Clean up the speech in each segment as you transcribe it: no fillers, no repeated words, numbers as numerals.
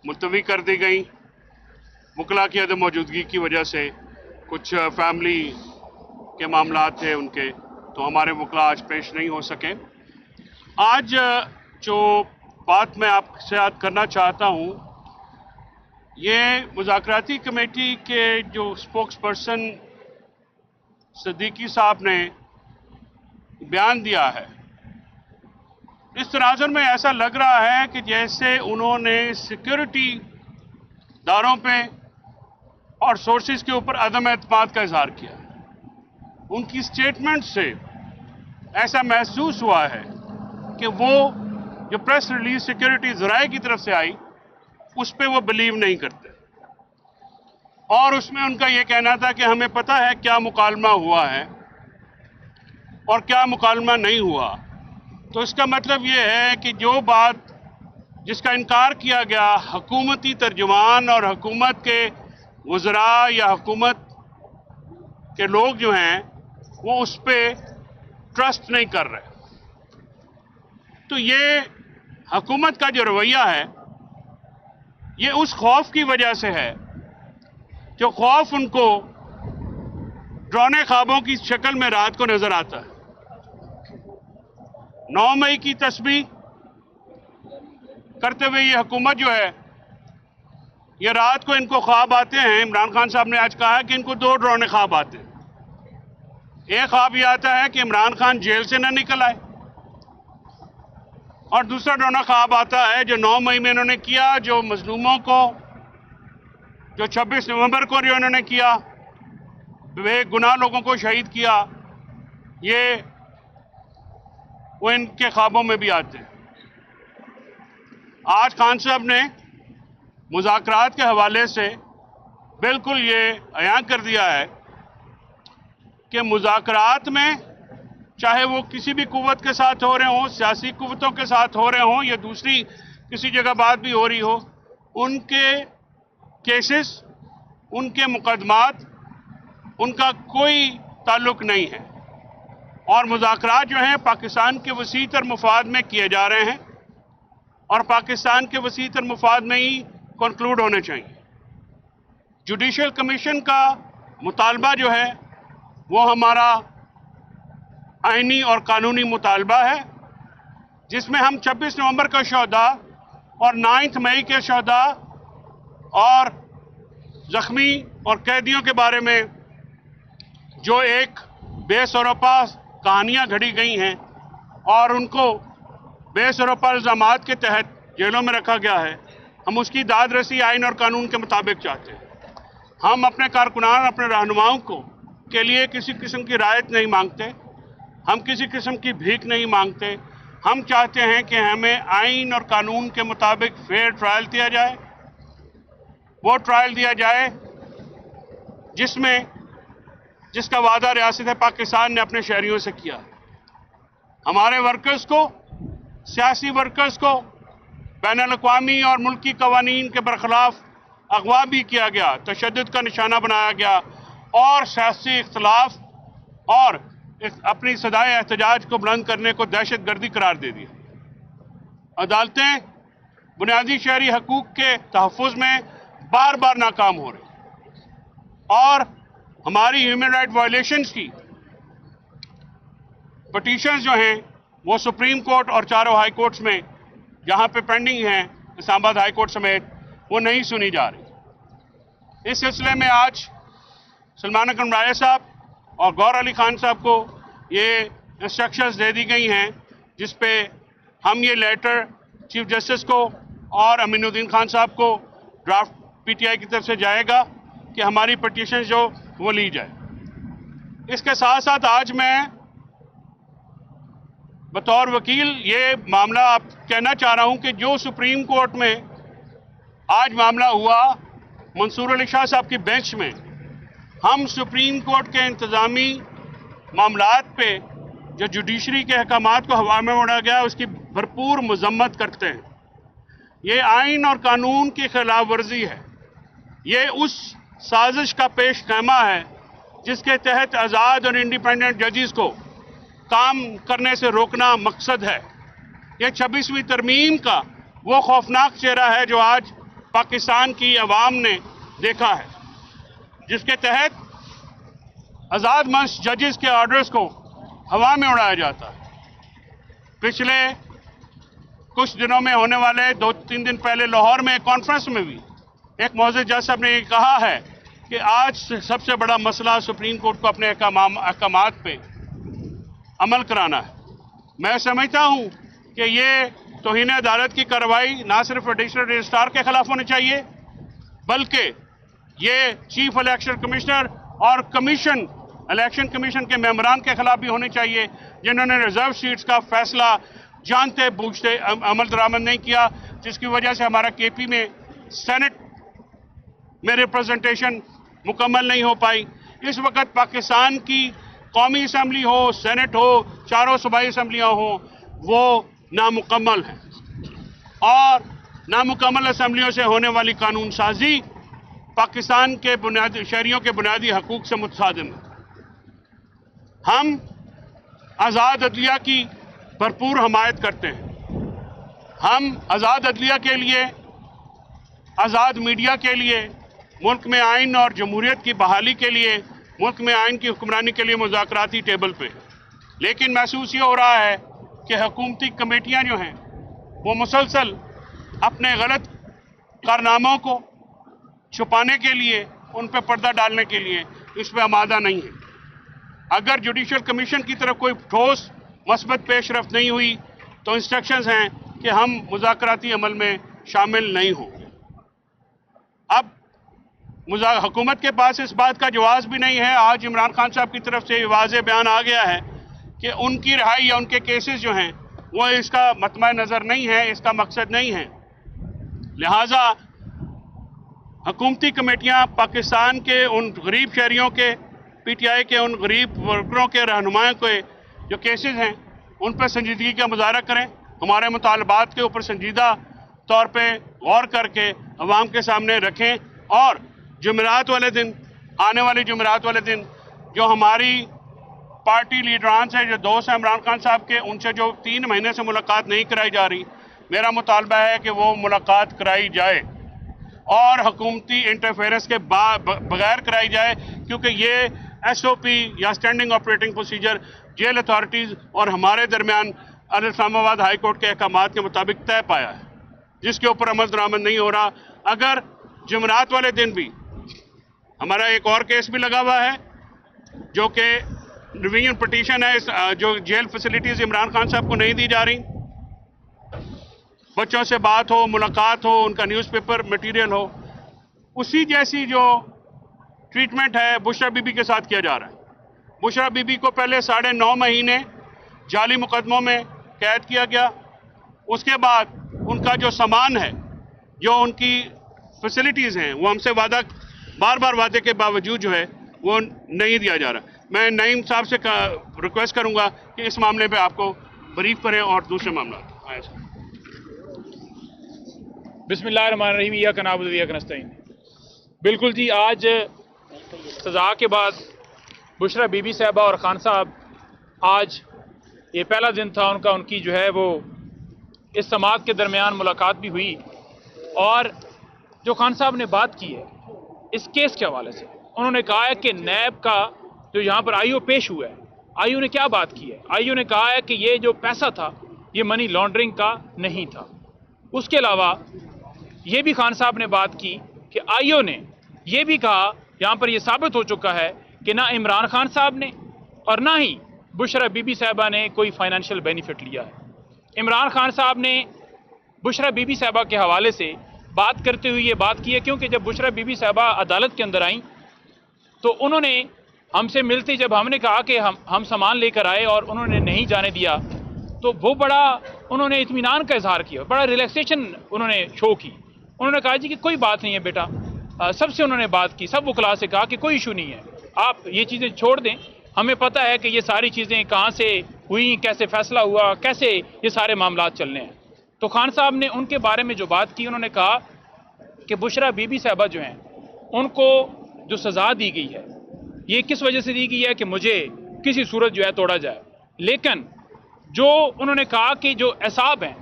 मुलतवी कर दी गई वकला की अदम मौजूदगी की वजह से। कुछ फैमिली के मामला थे उनके, तो हमारे वकला आज पेश नहीं हो सके। आज जो बात मैं आपसे याद करना चाहता हूँ, ये मुज़ाकराती कमेटी के जो स्पोक्स पर्सन सिद्दीकी साहब ने बयान दिया है, इस तनाजुर में ऐसा लग रहा है कि जैसे उन्होंने सिक्योरिटी दारों पे और सोर्सेज के ऊपर अदम एतमाद का इजहार किया। उनकी स्टेटमेंट से ऐसा महसूस हुआ है कि वो जो प्रेस रिलीज सिक्योरिटी ज़राए की तरफ से आई उस पर वो बिलीव नहीं करते, और उसमें उनका ये कहना था कि हमें पता है क्या मुकालमा हुआ है और क्या मुकालमा नहीं हुआ। तो इसका मतलब ये है कि जो बात जिसका इनकार किया गया, हुकूमती तर्जुमान और हुकूमत के वज़रा या हुकूमत के लोग जो हैं वो उस पर ट्रस्ट नहीं कर रहे। तो ये हुकूमत का जो रवैया है ये उस खौफ की वजह से है, जो खौफ उनको डरावने ख्वाबों की शक्ल में रात को नजर आता है। 9 मई की तस्बीह करते हुए ये हुकूमत जो है, ये रात को इनको ख्वाब आते हैं। इमरान खान साहब ने आज कहा कि इनको 2 डरावने ख्वाब आते हैं। एक ख्वाब ये आता है कि इमरान खान जेल से न निकल आए, और दूसरा डरावना ख्वाब आता है जो 9 मई में इन्होंने किया, जो मजलूमों को, जो 26 नवंबर को जो इन्होंने किया, बेगुनाह लोगों को शहीद किया, ये वो इनके ख्वाबों में भी आते हैं। आज खान साहब ने मुज़ाकरात के हवाले से बिल्कुल ये अयान कर दिया है कि मुज़ाकरात में चाहे वो किसी भी कुव्वत के साथ हो रहे हों, सियासी कुव्वतों के साथ हो रहे हों या दूसरी किसी जगह बात भी हो रही हो, उनके केसेस, उनके मुकदमात, उनका कोई ताल्लुक नहीं है। और मुज़ाकरात जो हैं पाकिस्तान के वसीतर मुफाद में किए जा रहे हैं और पाकिस्तान के वसीतर मुफाद में ही कंक्लूड होने चाहिए। जुडिशल कमीशन का मुतालबा जो है वो हमारा आईनी और कानूनी मुतालबा है, जिसमें हम 26 नवंबर का शोहदा और 9 मई के शोहदा और जख्मी और कैदियों के बारे में जो एक बेसरोपा कहानियां घड़ी गई हैं और उनको बेसरोपा इल्ज़ामात के तहत जेलों में रखा गया है, हम उसकी दाद रसी आइन और कानून के मुताबिक चाहते हैं। हम अपने कारकुनान, अपने रहनुमाओं को के लिए किसी किस्म की रायत नहीं मांगते, हम किसी किस्म की भीख नहीं मांगते। हम चाहते हैं कि हमें आइन और कानून के मुताबिक फेयर ट्रायल दिया जाए, वो ट्रायल दिया जाए जिसका वादा रियासत पाकिस्तान ने अपने शहरियों से किया। हमारे वर्कर्स को, सियासी वर्कर्स को बैनुल-अक़वामी और मुल्की कवानीन के बरखिलाफ अगवा भी किया गया, तशद्दुद का निशाना बनाया गया और सियासी इख्तलाफ और अपनी सदाए एहतजाज को बुलंद करने को दहशत गर्दी करार दे दिया। अदालतें बुनियादी शहरी हकूक़ के तहफ़्फ़ुज़ में बार बार नाकाम हो रही और हमारी ह्यूमन राइट वायलेशंस की पटिशंस जो हैं वो सुप्रीम कोर्ट और चारों हाई कोर्ट्स में जहाँ पे पेंडिंग हैं, इस्लामाबाद हाई कोर्ट समेत, वो नहीं सुनी जा रही। इस सिलसिले में आज सलमान अकरम राय साहब और गौर अली खान साहब को ये इंस्ट्रक्शंस दे दी गई हैं, जिस पे हम ये लेटर चीफ जस्टिस को और अमीनुद्दीन खान साहब को ड्राफ्ट पीटीआई की तरफ से जाएगा कि हमारी पटिशन जो वो ली जाए। इसके साथ साथ आज मैं बतौर वकील ये मामला आप कहना चाह रहा हूं कि जो सुप्रीम कोर्ट में आज मामला हुआ मंसूर अली शाह साहब की बेंच में, हम सुप्रीम कोर्ट के इंतज़ामी मामलात पे जो जुडिशरी के अहकामात को हवा में उड़ा गया उसकी भरपूर मजम्मत करते हैं। ये आइन और कानून की खिलाफ वर्जी है। ये उस साजिश का पेश खैमा है जिसके तहत आज़ाद और इंडिपेंडेंट जजेस को काम करने से रोकना मकसद है। ये 26वीं तरमीम का वो खौफनाक चेहरा है जो आज पाकिस्तान की अवाम ने देखा है, जिसके तहत आज़ाद मंच जजेस के ऑर्डर्स को हवा में उड़ाया जाता है। पिछले कुछ दिनों में होने वाले 2-3 दिन पहले लाहौर में एक कॉन्फ्रेंस में भी एक मौजूद जज साहब ने कहा है कि आज सबसे बड़ा मसला सुप्रीम कोर्ट को अपने अहकामात पे अमल कराना है। मैं समझता हूँ कि ये तौहीन अदालत की कार्रवाई ना सिर्फ एडिशनल रजिस्ट्रार के खिलाफ होनी चाहिए, बल्कि ये चीफ इलेक्शन कमिश्नर और इलेक्शन कमीशन के मेंबरान के खिलाफ भी होनी चाहिए, जिन्होंने रिजर्व सीट्स का फैसला जानते बूझते अमल दरामद नहीं किया, जिसकी वजह से हमारा केपी में सेनेट में रिप्रेजेंटेशन मुकम्मल नहीं हो पाई। इस वक्त पाकिस्तान की कौमी असम्बली हो, सेनेट हो, चारों सूबाई असम्बलियाँ हो, वो नामुकम्मल हैं और नामुकम्मल असम्बलियों से होने वाली कानून साजी पाकिस्तान के बुनियादी शहरियों के बुनियादी हकूक से मुतसादिम है। हम आज़ाद अदलिया की भरपूर हमायत करते हैं। हम आज़ाद अदलिया के लिए, आज़ाद मीडिया के लिए, मुल्क में आइन और जमहूरियत की बहाली के लिए, मुल्क में आइन की हुक्मरानी के लिए मुज़ाकराती टेबल पे। लेकिन महसूस ये हो रहा है कि हुकूमती कमेटियां जो हैं वो मुसलसल अपने गलत कारनामों को छुपाने के लिए, उन पर पर्दा डालने के लिए इस पर आमादा नहीं है। अगर जुडिशल कमीशन की तरफ कोई ठोस मस्बत पेशरफ्त नहीं हुई तो इंस्ट्रक्शंस हैं कि हम मुज़ाकराती अमल में शामिल नहीं होंगे। अब हुकूमत के पास इस बात का जवाब भी नहीं है। आज इमरान खान साहब की तरफ से वाज़ेह बयान आ गया है कि उनकी रिहाई या उनके केसेस जो हैं वो इसका मतमा नज़र नहीं है, इसका मकसद नहीं है। लिहाजा हुकूमती कमेटियां पाकिस्तान के उन गरीब शहरियों के, पीटीआई के उन गरीब वर्करों के रहनुमाओं के जो केसेस हैं उन पर संजीदगी का मुजाहरा करें, हमारे मुतालबात के ऊपर संजीदा तौर पे गौर करके अवाम के सामने रखें और जुमेरात वाले दिन, आने वाली जुमेरात वाले दिन जो हमारी पार्टी लीडरान से, जो दोस्त हैं इमरान खान साहब के, उनसे जो 3 महीने से मुलाकात नहीं कराई जा रही, मेरा मुतालबा है कि वो मुलाकात कराई जाए और हुकूमती इंटरफेरेंस के बगैर कराई जाए, क्योंकि ये एसओपी या standing operating procedure jail authorities और हमारे दरमियान इस्लामाबाद हाई कोर्ट के अहकामात के मुताबिक तय पाया है, जिसके ऊपर अमल दरामद नहीं हो रहा। अगर जुमेरात वाले दिन भी हमारा एक और केस भी लगा हुआ है जो कि रिवीजन पिटीशन है, जो जेल फैसिलिटीज़ इमरान खान साहब को नहीं दी जा रही, बच्चों से बात हो, मुलाकात हो, उनका न्यूज़पेपर मटेरियल हो, उसी जैसी जो ट्रीटमेंट है बुशरा बीबी के साथ किया जा रहा है। बुशरा बीबी को पहले 9.5 महीने जाली मुकदमों में कैद किया गया, उसके बाद उनका जो सामान है, जो उनकी फैसिलिटीज़ हैं, वो हमसे बार बार वादे के बावजूद जो है वो नहीं दिया जा रहा। मैं नईम साहब से रिक्वेस्ट करूंगा कि इस मामले पे आपको ब्रीफ करें और दूसरे मामला। बिस्मिल्लाहिर्रहमानिर्रहीम, इय्याका नअबुदु व इय्याका नस्तईन। बिल्कुल जी, आज सज़ा के बाद बुशरा बीबी साहबा और खान साहब, आज ये पहला दिन था उनका, उनकी जो है वो इस समात के दरमियान मुलाकात भी हुई और जो खान साहब ने बात की है इस केस के हवाले से, उन्होंने कहा है कि नैब का जो यहाँ पर आईओ पेश हुआ है, आईओ ने क्या बात की है? आईओ ने कहा है कि ये जो पैसा था ये मनी लॉन्ड्रिंग का नहीं था। उसके अलावा ये भी खान साहब ने बात की कि आईओ ने ये भी कहा, यहाँ पर ये साबित हो चुका है कि ना इमरान खान साहब ने और ना ही बुशरा बीबी साहबा ने कोई फाइनेंशियल बेनिफिट लिया है। इमरान खान साहब ने बुशरा बीबी साहबा के हवाले से बात करते हुए ये बात की है, क्योंकि जब बुशरा बीबी साहबा अदालत के अंदर आई तो उन्होंने हमसे मिलते, जब हमने कहा कि हम सामान लेकर आए और उन्होंने नहीं जाने दिया, तो वो बड़ा उन्होंने इत्मीनान का इजहार किया, बड़ा रिलैक्सेशन उन्होंने शो की। उन्होंने कहा जी कि कोई बात नहीं है बेटा, सबसे उन्होंने बात की, सब वकला से कहा कि कोई इशू नहीं है, आप ये चीज़ें छोड़ दें, हमें पता है कि ये सारी चीज़ें कहाँ से हुई, कैसे फैसला हुआ, कैसे ये सारे मामला चलने हैं। तो खान साहब ने उनके बारे में जो बात की, उन्होंने कहा कि बुशरा बीबी साहबा जो हैं उनको जो सज़ा दी गई है ये किस वजह से दी गई है कि मुझे किसी सूरत जो है तोड़ा जाए, लेकिन जो उन्होंने कहा कि जो असाब हैं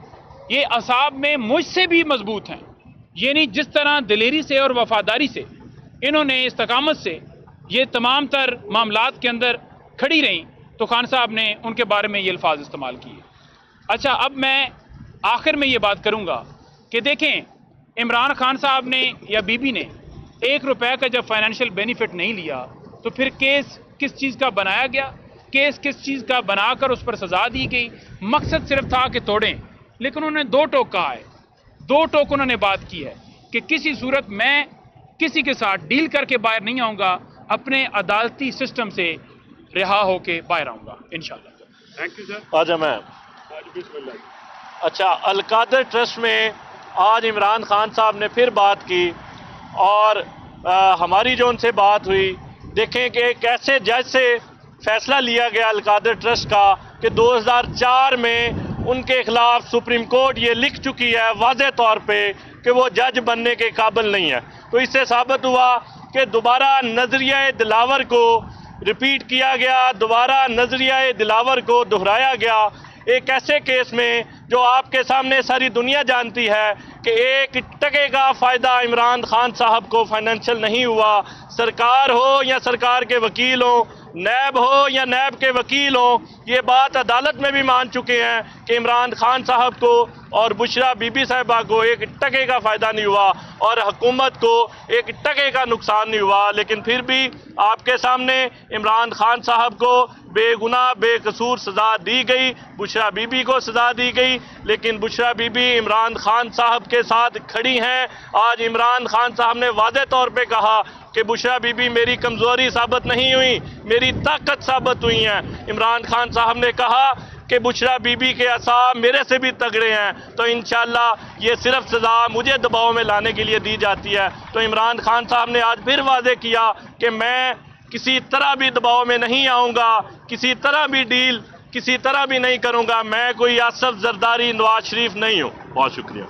ये असाब में मुझसे भी मजबूत हैं, یعنی جس طرح دلیری سے اور وفاداری سے انہوں نے استقامت سے یہ تمام تر معاملات کے اندر کھڑی رہیں تو خان صاحب نے ان کے بارے میں یہ الفاظ استعمال کیے. اچھا اب میں آخر میں یہ بات کروں گا کہ دیکھیں عمران خان صاحب نے یا بی بی نے 1 روپے کا جب فائنینشیل بینیفٹ نہیں لیا تو پھر کیس کس چیز کا بنایا گیا, کیس کس چیز کا بنا کر اس پر سزا دی گئی. مقصد صرف تھا کہ توڑیں, لیکن انہوں نے 2 ٹوک کہا ہے, 2 ٹوک انہوں نے بات کی ہے کہ کسی صورت میں کسی کے ساتھ ڈیل کر کے باہر نہیں آؤں گا, اپنے عدالتی سسٹم سے رہا ہو کے باہر آؤں گا انشاءاللہ. Thank you sir. آجا میں بسم اللہ. اچھا, القادر ٹرسٹ میں آج عمران خان صاحب نے پھر بات کی اور ہماری جو ان سے بات ہوئی, دیکھیں کہ کیسے جج سے فیصلہ لیا گیا القادر ٹرسٹ کا کہ 2004 میں ان کے خلاف سپریم کورٹ یہ لکھ چکی ہے واضح طور پہ کہ وہ جج بننے کے قابل نہیں ہے. تو اس سے ثابت ہوا کہ دوبارہ نظریہ دلاور کو ریپیٹ کیا گیا, دوبارہ نظریہ دلاور کو دہرایا گیا ایک ایسے کیس میں جو آپ کے سامنے ساری دنیا جانتی ہے کہ 1 ٹکے کا فائدہ عمران خان صاحب کو فائنینشیل نہیں ہوا. سرکار ہو یا سرکار کے وکیل ہوں, نیب ہو یا نیب کے وکیل ہوں, یہ بات عدالت میں بھی مان چکے ہیں کہ عمران خان صاحب کو اور بشرا بی بی صاحبہ کو 1 ٹکے کا فائدہ نہیں ہوا اور حکومت کو 1 ٹکے کا نقصان نہیں ہوا. لیکن پھر بھی آپ کے سامنے عمران خان صاحب کو بے گناہ بے قصور سزا دی گئی, بشرا بی بی کو سزا دی گئی, لیکن بشرا بی بی عمران خان صاحب کے ساتھ کھڑی ہیں. آج عمران خان صاحب نے واضح طور پہ کہا کہ بشرا بی بی میری کمزوری ثابت نہیں ہوئی, میری طاقت ثابت ہوئی ہیں. عمران خان صاحب نے کہا کہ بشرا بی بی کے اعصاب میرے سے بھی تگڑے ہیں, تو انشاءاللہ یہ صرف سزا مجھے دباؤ میں لانے کے لیے دی جاتی ہے. تو عمران خان صاحب نے آج پھر واضح کیا کہ میں کسی طرح بھی دباؤ میں نہیں آؤں گا, کسی طرح بھی ڈیل کسی طرح بھی نہیں کروں گا, میں کوئی آصف زرداری نواز شریف نہیں ہوں. بہت شکریہ.